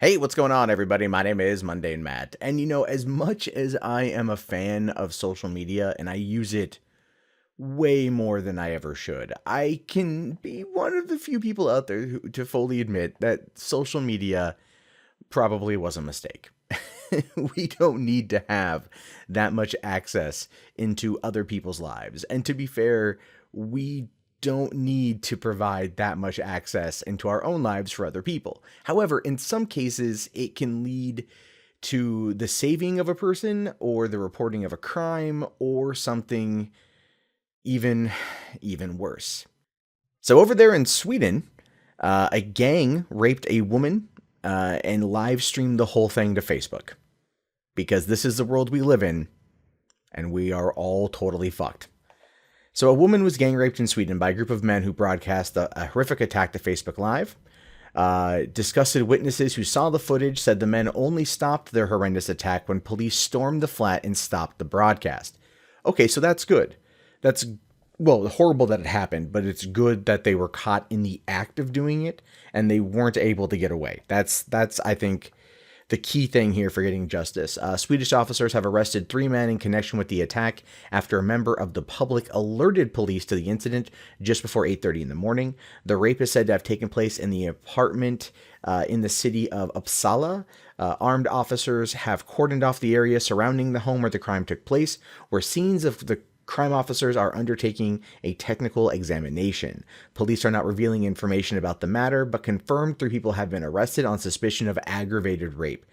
Hey, what's going on, everybody? My name is Mundane Matt. And as much as I am a fan of social media and I use it way more than I ever should, I can be one of the few people out there to fully admit that social media probably was a mistake. We don't need to have that much access into other people's lives. And to be fair, we don't need to provide that much access into our own lives for other people. However, in some cases, it can lead to the saving of a person or the reporting of a crime or something even worse. So over there in Sweden, a gang raped a woman and live streamed the whole thing to Facebook because this is the world we live in, and we are all totally fucked. So a woman was gang raped in Sweden by a group of men who broadcast a horrific attack to Facebook Live. Disgusted witnesses who saw the footage said the men only stopped their horrendous attack when police stormed the flat and stopped the broadcast. Okay, so that's good. That's, well, horrible that it happened, but it's good that they were caught in the act of doing it and they weren't able to get away. That's I think, the key thing here for getting justice. Swedish officers have arrested 3 men in connection with the attack after a member of the public alerted police to the incident just before 8:30 in the morning. The rape is said to have taken place in the apartment in the city of Uppsala. Armed officers have cordoned off the area surrounding the home where the crime took place, where scenes of the crime officers are undertaking a technical examination. Police are not revealing information about the matter, but confirmed 3 people have been arrested on suspicion of aggravated rape.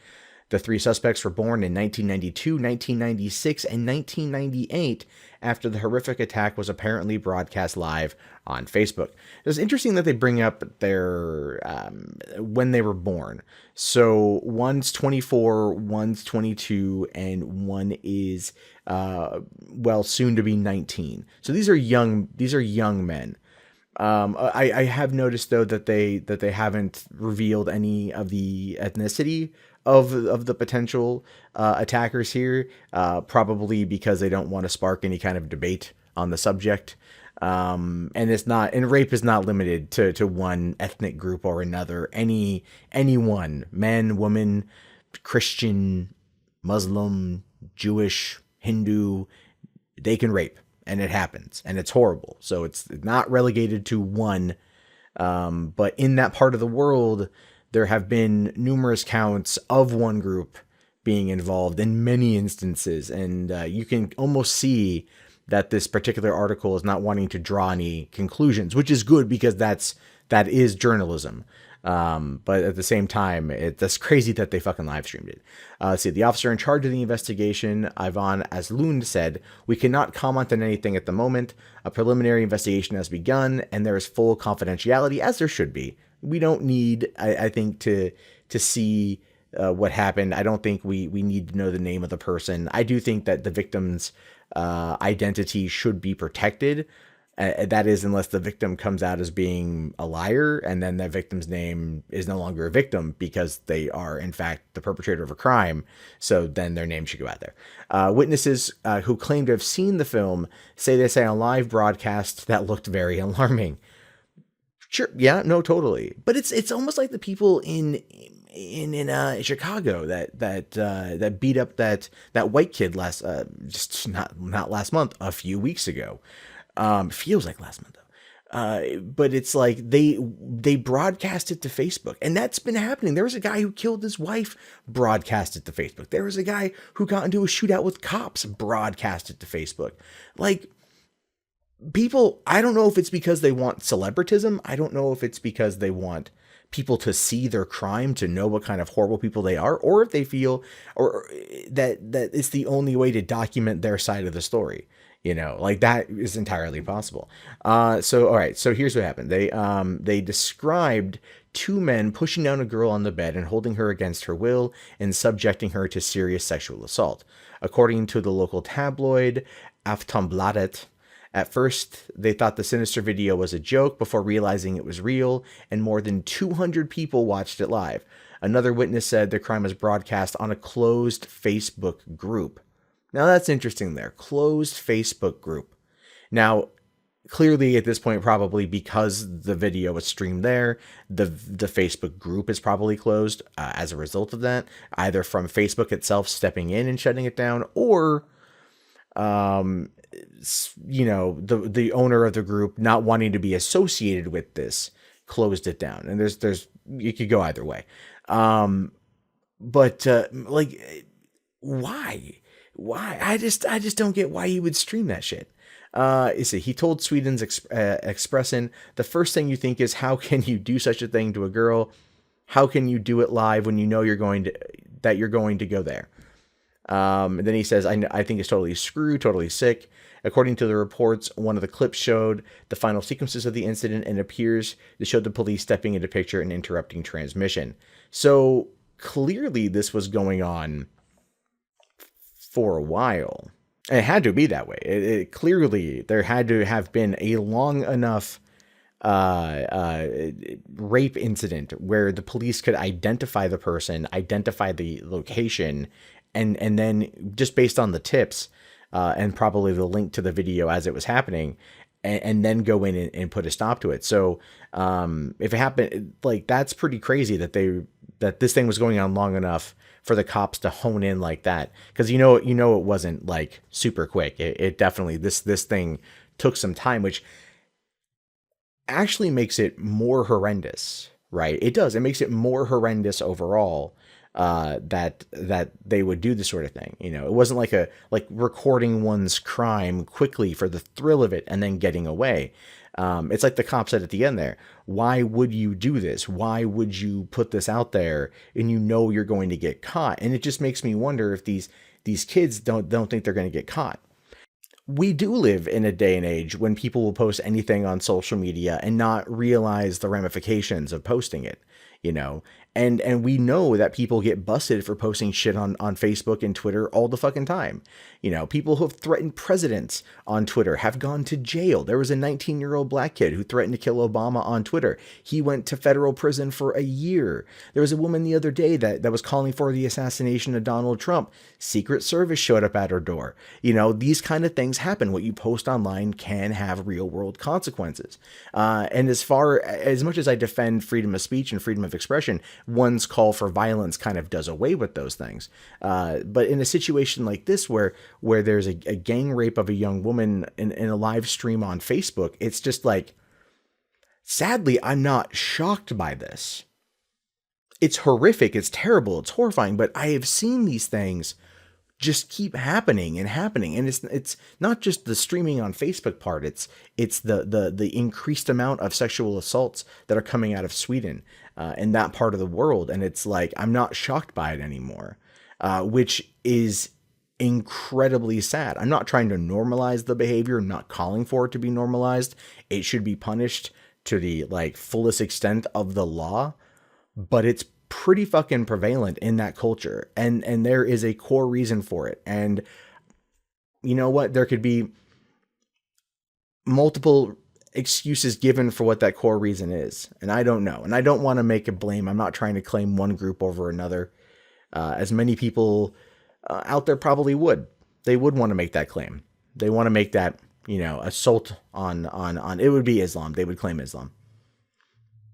The 3 suspects were born in 1992, 1996, and 1998 after the horrific attack was apparently broadcast live on Facebook. It's interesting that they bring up their when they were born. So one's 24, one's 22, and one is soon to be 19. So these are young men. I have noticed though that they haven't revealed any of the ethnicity of the potential attackers here, probably because they don't want to spark any kind of debate on the subject. And rape is not limited to one ethnic group or another. Anyone, man, woman, Christian, Muslim, Jewish, Hindu, they can rape, and it happens, and it's horrible. So it's not relegated to one. But in that part of the world, there have been numerous counts of one group being involved in many instances, and you can almost see that this particular article is not wanting to draw any conclusions, which is good because that is journalism. But at the same time, that's crazy that they fucking live streamed it. Let's see, the officer in charge of the investigation, Ivan Aslund, said, "We cannot comment on anything at the moment. A preliminary investigation has begun, and there is full confidentiality, as there should be. We don't need, I think, to see what happened. I don't think we need to know the name of the person. I do think that the victim's identity should be protected. That is, unless the victim comes out as being a liar, and then that victim's name is no longer a victim because they are, in fact, the perpetrator of a crime. So then their name should go out there. Witnesses who claim to have seen the film say they saw a live broadcast that looked very alarming. Sure, yeah, no, totally. But it's almost like the people in Chicago that beat up that white kid last just not last month, a few weeks ago. Feels like last month though. But it's like they broadcast it to Facebook, and that's been happening. There was a guy who killed his wife, broadcasted to Facebook. There was a guy who got into a shootout with cops, broadcasted to Facebook. Like, people, I don't know if it's because they want celebritism. I don't know if it's because they want people to see their crime, to know what kind of horrible people they are, or if they feel or that it's the only way to document their side of the story. Like, that is entirely possible. So all right, so here's what happened. They described 2 men pushing down a girl on the bed and holding her against her will and subjecting her to serious sexual assault. According to the local tabloid Aftonbladet, at first, they thought the sinister video was a joke before realizing it was real, and more than 200 people watched it live. Another witness said the crime was broadcast on a closed Facebook group. Now that's interesting there. Closed Facebook group. Now, clearly at this point, probably because the video was streamed there, the Facebook group is probably closed as a result of that, either from Facebook itself stepping in and shutting it down, or the owner of the group not wanting to be associated with this closed it down. And there's you could go either way. But like, why I just don't get why he would stream that shit. You see, he told Sweden's Expressen, the first thing you think is, how can you do such a thing to a girl? How can you do it live when you know you're going to go there? And then he says, I think it's totally screwed, totally sick. According to the reports, one of the clips showed the final sequences of the incident and appears to show the police stepping into picture and interrupting transmission. So clearly this was going on for a while. And it had to be that way. It clearly, there had to have been a long enough rape incident where the police could identify the person, identify the location, and then just based on the tips and probably the link to the video as it was happening, and then go in and put a stop to it. So if it happened, like, that's pretty crazy that this thing was going on long enough for the cops to hone in like that, because it wasn't like super quick. It definitely, this thing took some time, which actually makes it more horrendous, right? It does. It makes it more horrendous overall that they would do this sort of thing. It wasn't like recording one's crime quickly for the thrill of it and then getting away. It's like the cop said at the end there, why would you do this? Why would you put this out there and you're going to get caught? And it just makes me wonder if these kids don't think they're going to get caught. We do live in a day and age when people will post anything on social media and not realize the ramifications of posting it, and we know that people get busted for posting shit on Facebook and Twitter all the fucking time. People who have threatened presidents on Twitter have gone to jail. There was a 19-year-old black kid who threatened to kill Obama on Twitter. He went to federal prison for a year. There was a woman the other day that was calling for the assassination of Donald Trump. Secret Service showed up at her door. These kind of things happen. What you post online can have real world consequences. And as much as I defend freedom of speech and freedom of expression, one's call for violence kind of does away with those things. But in a situation like this, where there's a gang rape of a young woman in a live stream on Facebook, it's just like, sadly, I'm not shocked by this. It's horrific. It's terrible. It's horrifying. But I have seen these things just keep happening and happening. And it's not just the streaming on Facebook part. It's the increased amount of sexual assaults that are coming out of Sweden and that part of the world. And it's like, I'm not shocked by it anymore, which is incredibly sad. I'm not trying to normalize the behavior. I'm not calling for it to be normalized. It should be punished to the fullest extent of the law, but it's pretty fucking prevalent in that culture, and there is a core reason for it. And you know what, there could be multiple excuses given for what that core reason is, and I don't know, and I don't want to make a blame. I'm not trying to claim one group over another, as many people out there probably would. They would want to make that claim. They want to make that assault on it would be Islam. They would claim Islam.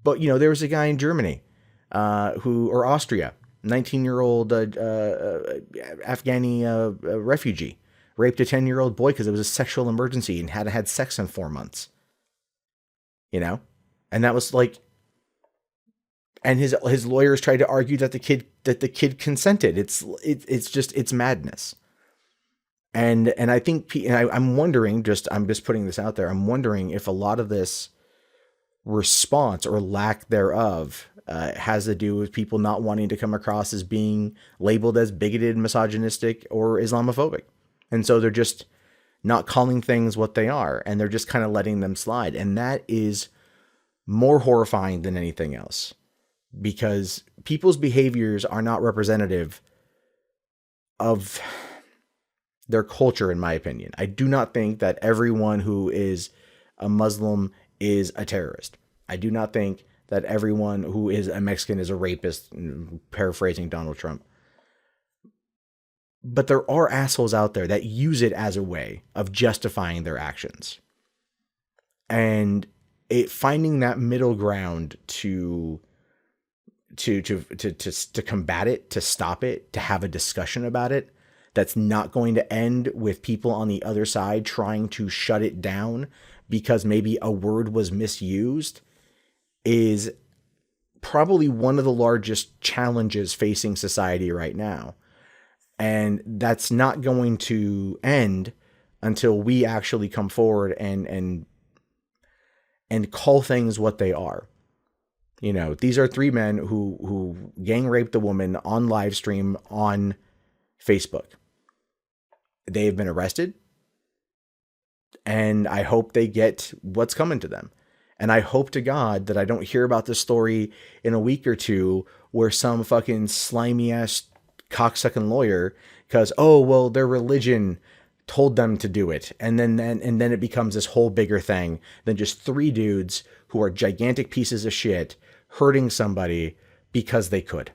But there was a guy in Germany or Austria, 19-year-old Afghani refugee, raped a 10-year-old boy because it was a sexual emergency and had had sex in 4 months. And that was and his lawyers tried to argue that the kid consented. It's madness. And I think, I'm wondering, I'm just putting this out there, I'm wondering if a lot of this response or lack thereof has to do with people not wanting to come across as being labeled as bigoted, misogynistic, or Islamophobic. And so they're just not calling things what they are, and they're just kind of letting them slide. And that is more horrifying than anything else, because people's behaviors are not representative of their culture, in my opinion. I do not think that everyone who is a Muslim is a terrorist. I do not think that everyone who is a Mexican is a rapist, paraphrasing Donald Trump. But there are assholes out there that use it as a way of justifying their actions. And it finding that middle ground to combat it, to stop it, to have a discussion about it that's not going to end with people on the other side trying to shut it down because maybe a word was misused, is probably one of the largest challenges facing society right now. And that's not going to end until we actually come forward and call things what they are. You know, these are three men who gang raped a woman on live stream on Facebook. They have been arrested, and I hope they get what's coming to them. And I hope to God that I don't hear about this story in a week or two where some fucking slimy ass cocksucking lawyer, because, oh, well, their religion told them to do it. And then it becomes this whole bigger thing than just three dudes who are gigantic pieces of shit hurting somebody because they could.